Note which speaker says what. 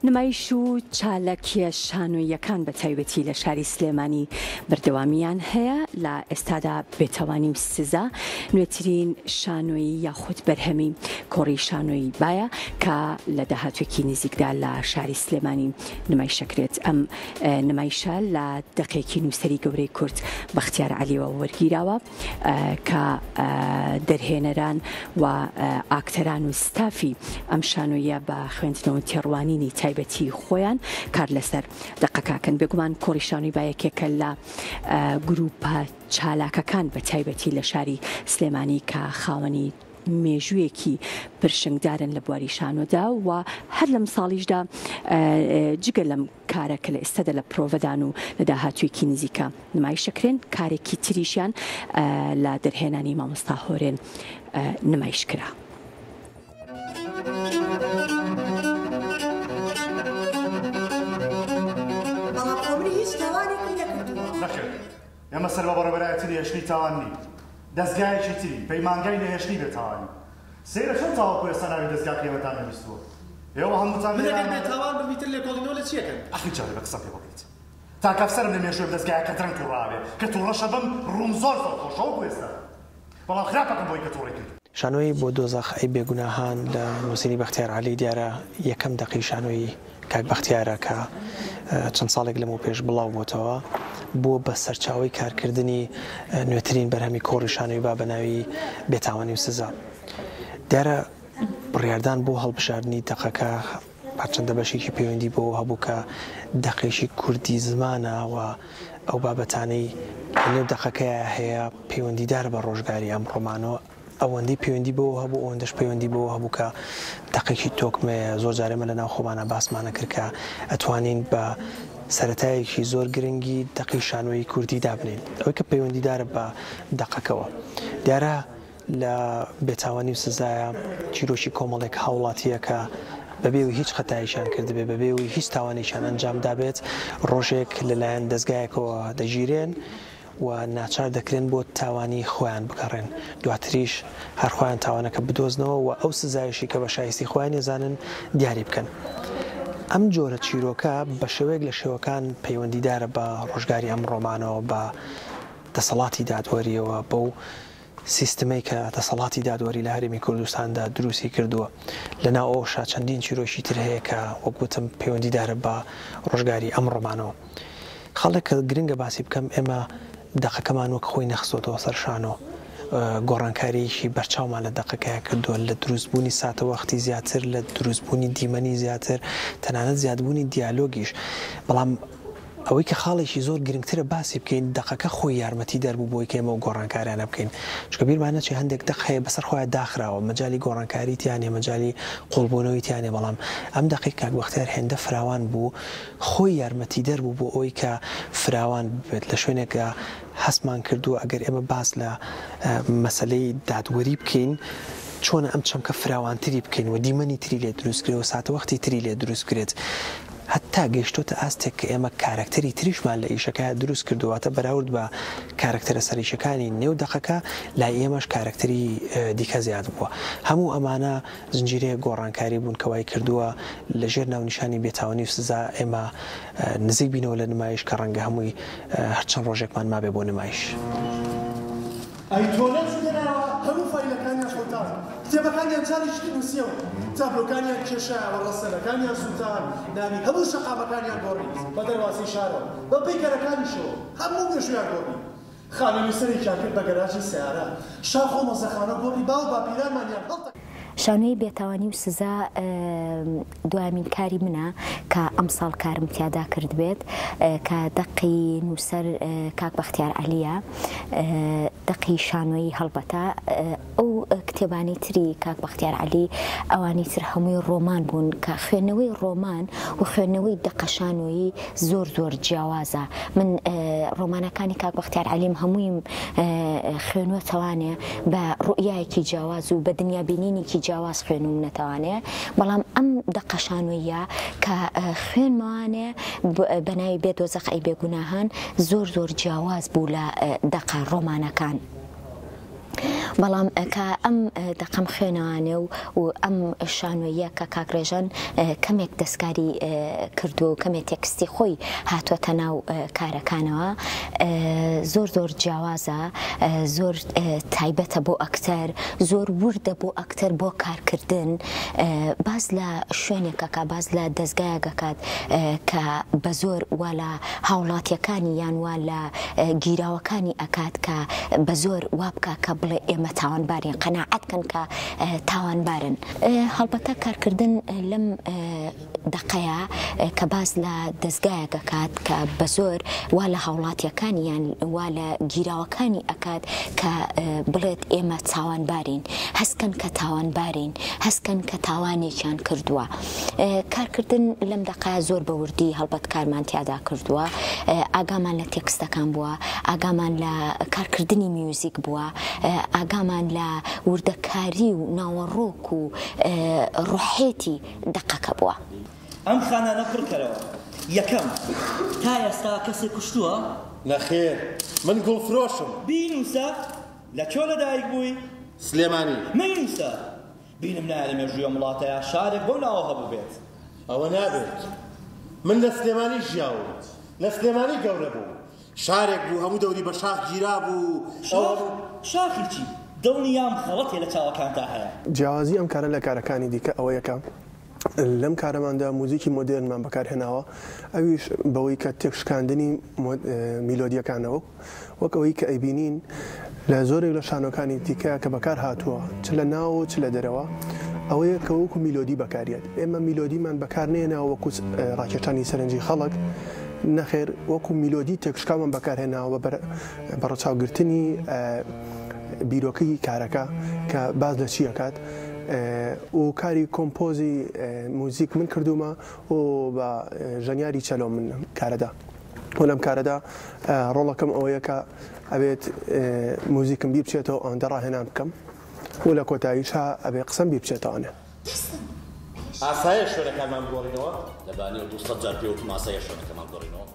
Speaker 1: نمایش و چالاکیە شانۆییەکان بە تایبەتی لە شاری سلێمانی بەردەوامیان هەیە لە ئێستادا بێتاوانی و سزا نوێترین شانۆیی یاخود بەرهەمی کۆڕی شانۆیی بایە کە لە داهاتوێکی نزیکدا لە شاری سلێمانی نمایشەکرێت. ئەم نمایشە لە دەقێکی نووسەری گەورەی کورد بەختیار عەلیەوە وەرگیراوە کە دەرهێنەران و ئاکتەران و ستافی ئەم شانۆیە بە خوێندنەوە تێڕوانینی تایبەتی خۆیان کار لەسەر دەقەکەکەن. بێگومان کۆڕی شانۆیی بایەکێکە لە گروپە چالاکەکان بە تایبەتی لە شاری سلێمانی کە خاوەنی مێژوویەکی پرشنگدارن لە بواری شانۆدا و هەر لەم ساڵیشدا جگە لەم کارەکە لە ئێستادا لە پرۆڤەدان و لە داهاتوویەکی نزیکە نمایشەکرێن کارێکی تریشیان لە دەرهێنانی مامۆستا هۆرێن نمایش کرا.
Speaker 2: ئێمە سەر بە بەڕێوەبەرایەتی لە هێشتنی تاوان نین، دەستگایەکی تری پەیمانگای لە هێشتنی بێتاوانی. سەیرە چۆن تاوەکو ئێستا ناوی دەستگا ئێوەتان نەویستووە؟ ئێوە هەمووتان
Speaker 3: منەگەر بێتاوان ببیتر لێکۆڵینەوە لە چیەکەن؟
Speaker 2: ئەخی جارێ بە قسە پێ بڵێیت. تا کەفسەرم لە مێژووی دەستگایەکە ترنگ تووڕاوێ کە تووڕەشە بم ڕووم زۆر خۆشەوە بوو ئێستا. بەڵام خراپەکەم بۆی کە تووڕی کرد.
Speaker 4: شانۆی بۆ دۆزەخ ئەی بێگوناهان لە نووسینی بەختیار عەلی دیارە یەکەم دەقی شانۆیی کاک بەختیارە کە چەند ساڵێک لەمەوە پێش بڵاو بووتەوە بۆ بە سەرچاوی کارکردنی نوێترین بەرهەمی کۆڕی شانۆیی با بە ناوی بێتاوانی و سزا. دیارە بڕیاردان بۆ هەڵبژاردننی دەقەکە پارچەندە بەشێکی پەیوەندی بۆ هەبوو کە دەقێکی کوردی زمانەوە ئەو بابەتانەی نێو دەقەکەیە هەیە پەیوەندیدار بە ڕۆژگاری ئەم ڕۆمانەوە ئەوەندەی پەیوەندی بۆ هەبوو ئەوەندەش پەیوەندی بۆ هەبوو کە دەقێکی تۆکمەیە زۆر جارێمە لە ناو خۆمانە باسمانە کرد کە ئەتوانین بە سەرەتایەکی زۆر گرنگی دەقی شانۆیی کوردی دابنین ئەوەی کە پەیوەندیدارە بە دەقەکەەوە. دیارە لە بێتاوانی و سزایە چیرۆشی کۆمەڵێک هاوڵاتیە کە بەبێوی هیچ خەتایشان کردبێ بەبێوی هیچ تاوانێکیان ئەنجام دابێت ڕۆژێک لەلایەن دەستگایەکەوە دەژیرێن و ناچار دەکرێن بۆ تاوانی خۆیان بگەڕێن دواتریش هەر خۆیان تاوانەکە بدۆزنەوە و ئەو سزایشی کە بە شایستی خۆیان ێزانن دیاری بکەن. ئەم جۆرە چیرۆکە بە شێوەیەک لە شێوەکان پەیوەندیدارە بە ڕۆژگاری ئەم ڕۆمانەوە بە دەسەڵاتی دادوەریەوە بەو سیستمەی کە دەسەڵاتی دادوەری لە هەرێمی کوردستاندا دروستی کردووە. لەناو ئەوشا چەندین چیرۆشی تر هەیە کە وەکوتم پەیوەندیدارە بە ڕۆژگاری ئەم ڕۆمانەوە. خەڵک کە گرنگە باسی بکەم ئێمە دەقەکەمان وەک خۆی نەخسۆتەوە سەر شانۆ گۆڕانکاریەکی بەرچاومان لە دەقەکەیە کردووە لە دروستبوونی ساتە وەختی زیاتر لە دروستبوونی دیمەنی زیاتر تەنانەت زیادبوونی دیالۆگیش. بەڵام ئەوەی کە خاڵێکی زۆر گرنگترە باسی بکەین دەقەکە خۆی یارمەتی دەربوو بۆی کە ئێمە و گۆڕانکاریانە بکەین چکە بیرمانە چی هەندێک دەق هەیە بەسەر خۆیان داخراوە مەجای گۆڕانکاری تیانێ مەجای قوڵبوونەوەی تیانێ بەڵام ئەم دەقی کاک بەختیار هێندە فراوان بوو خۆی یارمەتی دەربوو بۆ ئەوی کە فراوان بێت لە شوێنێکە هەستمان کردووە ئەگەر ئێمە باس لە مەسەلەی دادوەری بکەین چۆنە ئەم چەمکە فراوانتری بکەین و دیمەنی تری لێ دروستکرێت و ساتەوەختی تری لێ دروستکرێت هەتا گەیشتۆتە ئاستێک کە ئێمە کارکتەری تریشمان لە ئیشەکە دروست کردوواتە بەراورد بە کارکتەرە سەریشەکانی نێو دەقەکە لای ئێمەش کارکتەری دیکە زیاد بووە. هەموو ئەمانە زنجیرەیە گۆڕانکاری بوون کەوای کردووە لەژێر ناونیشانی بێتاوانی و سزا ئێمە نزیک بینەوە لە نمایش کە ڕەنگە هەمووی هەرچەند ڕۆژێکمان مابێ بۆ نمایش.
Speaker 3: هەموو فایلەکانیان خۆتان کتێبەکانیان جاریشتی نووسیەوە تابلۆکانیان کێشایەوە ڕەسەنەکانیان سووتان ناوی هەموو شەقامەکانیان گۆڕی بە دەرواسی شارەوە بە پەیکەرەکانیشەوە هەموو مێژویان گۆڕی خانە نووسەرێکیان کرد بە گەراجی سیارە شاخ و مەزەخانە گۆڕی باو باپیرانمانیان هەڵتە
Speaker 5: شانۆی بێتاوانی و سزا دوامین کاری منە کە ئەم ساڵ کارم تیادا کرد بێت کە دەقی نووسەر کاک بەختیار عەلیە دەقی شانۆیی هەڵبەتە ئەو کتێبانی تری کاک بەختیار عەلی ئەوانی تر هەمووی ڕۆمان بوون کە خوێندنەوەی ڕۆمان و خوێندنەوەی دەقە شانۆیی زۆر زۆر جیاوازە. من ڕۆمانەکانی کاک بەختیار عەلیم هەموویم خوێنوەتەوانێ بە ڕوئیایەکی جیاواز و بە دنیابینینێکی جیاواز خوێنوم نەتەوانێ بەڵام ئەم دەقە شانۆیە کە خوێنمەوانێ بەناوی بێدۆزەخ ئەی بێگوناهان زۆر زۆر جیاواز بوو لە دەقە ڕۆمانەکان بەڵام کە ئەم دەقەم خوێنەوانێ و ئەم شانۆیە کە کاکڕێژان کەمێک دەستکاری کردو و کەمێک تێکستی خۆی هاتووەتە ناو کارەکانەوە زۆر زۆر جیاوازە زۆر تایبەتە بۆ ئەکتەر زۆر وردە بۆ ئەکتەر بۆ کارکردن باز لە شوێنێکەکە باز لە دەستگایەکەکات کە بە زۆر وا لە هاوڵاتیەکانی یان وا لە گیراوەکانی ئەکات کە بە زۆر وابکە کە بڵێ ئێمە تاوانبارین قەناعەتکەن کە تاوانبارن هەڵبەتە کارکردن لەم دەقەیە کە باز لە دەستگایەکەکات کە بە زۆر وا لە هاوڵاتیەکانی یان وا لە گیراوەکانی ئەکات کە بڵێت ئێمە تاوانبارین هەستکەن کە تاوانبارین هەستکەن کە تاوانێکیان کردووە کارکردن لەم دەقەیە زۆر بە وردی هەڵبەت کارمان تیادا کردووە ئاگامان لە تێکستەکان بووە ئاگامان لە کارکردنی میوزیک بووە ئاگامان لە وردەکاری و ناوەڕۆک و ڕوحێتی دەقەکە بووە
Speaker 6: ئەم خانانە پڕکەرەوە یەکەم تا ئێستا کەسێک کوشتووە
Speaker 7: نەخێر من گوڵفرۆشم
Speaker 6: بینوسە لە چۆ لەدایک بووی
Speaker 7: سلێمانی
Speaker 6: مینوسە بینم نایە لە مێژوویە وڵاتەیە شارێک بۆ ناوە هەبوو بێت
Speaker 7: ئەوە نابێت من لە سلێمانی ژیاوم لە سلێمانی گەورە بوو شارێک بوو هەموو دەوری بە شاخ گیرا بوو
Speaker 6: شاخی چی دڵنیام خەڵەتێ لە چاوەکانتا هەیە
Speaker 3: جیاوازی ئەم کارە لە کارەکانی دیکە ئەوە یەکەم لەم کارەماندا موزیکی مۆدرنمان بەکارهێناوە ئەویش بەوەی کە تێکشکاندنی میلۆدیەکانەوە وەک ئەوەی کە ئەیبینین لە زۆرێک لە شانۆکانی دیکە کە بەکار هاتووە چ لە ناوە چ لە دەرەوە ئەوەیە کە وەکو میلۆدی بەکارێت ئێمە میلۆدیمان بەکار نێناوە وەکو ڕاکێشانی سەرنجی خەڵک نەخێر وەکو میلۆدی تێکشکامان بەکارهێناوە بەڕەچاوگرتنی بیرۆکەی کارەکە کە باز لە چیەکات و کاری کۆمپۆزی موزیک من کردومە و بە ژەنیاری چەلۆ من کارەدا و لەم کارەدا ڕۆڵەکەم ئەوەیە کە ئەبێت موزیکم بیر بچێتەوە ئەوەندە ڕاهێنان بکەم و لە کۆتاییشا ئەبێ قسەم بیر بچێتەوەنێ
Speaker 7: ئاسایە شوێنەکانمان گۆڕینەوە
Speaker 8: لەبانی و 200 جار پێوتم ئاسایە شوێنەکەمان گۆڕینەوە